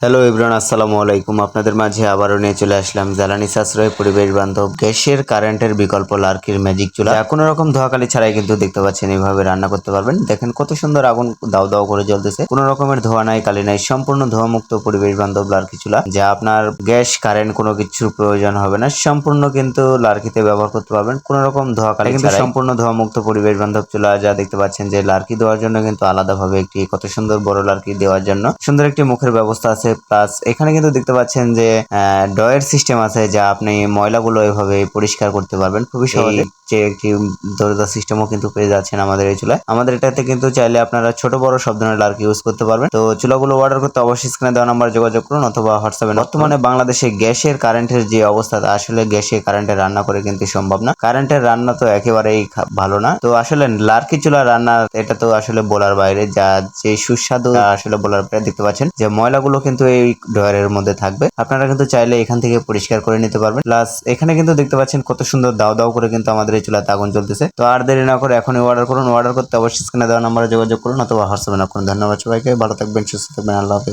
Hello everyone, আসসালামু আলাইকুম। আপনাদের মাঝে আবারও নিয়ে চলে আসলাম জ্বালানি সাশ্রয় পরিবেশ বান্ধব গ্যাসের কারেন্টের বিকল্প লার্কির ম্যাজিক চুলা। যা কোনো রকম ধোঁয়াকালি ছাড়াই কিন্তু দেখতে পাচ্ছেন এইভাবে রান্না করতে পারবেন। দেখেন কত সুন্দর আগুন দাও দাও করে জ্বলতেছে, কোনো রকমের ধোঁয়া নাই, কালি নাই, সম্পূর্ণ ধোঁয়া মুক্ত পরিবেশ বান্ধব লার্কি চুলা, যা আপনার গ্যাস কারেন্ট কোনো কিছুর প্রয়োজন হবে না। সম্পূর্ণ কিন্তু লার্কিতে ব্যবহার করতে পারবেন, কোনো রকম ধোঁয়াকালি কিন্তু সম্পূর্ণ ধোঁয়া মুক্ত পরিবেশ বান্ধব চুলা। যা দেখতে পাচ্ছেন যে লার্কি দেওয়ার জন্য কিন্তু আলাদাভাবে একটি কত সুন্দর বড় লার্কি দেওয়ার জন্য সুন্দর একটি মুখের ব্যবস্থা আছে। প্লাস এখানে কিন্তু দেখতে পাচ্ছেন যে ড্রয়ের সিস্টেম আছে, যা আপনি ময়লাগুলো এভাবে পরিষ্কার করতে পারবেন খুবই সহজে। যে একটি দরজা সিস্টেমও কিন্তু পেয়ে যাচ্ছেন আমাদের এই চুলায়। আমাদের এটাতে কিন্তু চাইলে আপনারা ছোট বড় সব ধরনের লার্কি ইউজ করতে পারবেন। তো চুলাগুলো অর্ডার করতে অবশ্যই স্ক্রিনে দেওয়া নাম্বারে যোগাযোগ করুন অথবা হোয়াটসঅ্যাপে। বর্তমানে বাংলাদেশে গ্যাসের কারেন্টের যে অবস্থা, আসলে গ্যাসে কারেন্টে রান্না করে কিন্তু সম্ভব না। কারেন্টের রান্না তো একেবারেই ভালো না। তো আসলে লার্কি চুলা রান্না এটা তো আসলে বলার বাইরে, যা যে সুস্বাদু আসলে বলার বাইরে। দেখতে পাচ্ছেন যে ময়লাগুলো কিন্তু এই ড্রয়ারের মধ্যে থাকবে, আপনারা কিন্তু চাইলে এখান থেকে পরিষ্কার করে নিতে পারবেন। প্লাস এখানে কিন্তু দেখতে পাচ্ছেন কত সুন্দর দাও দাও করে কিন্তু আমাদের এই চুলাতে আগুন জ্বলতেছে। তো আর দেরি না করে এখনই অর্ডার করুন। অর্ডার করতে অবশ্যই স্ক্রিনে দেওয়া নাম্বারে যোগাযোগ করুন অথবা হোয়াটসঅ্যাপে না করুন। ধন্যবাদ সবাইকে, ভালো থাকবেন, সুস্থ থাকবেন, আল্লাহ হাফেজ।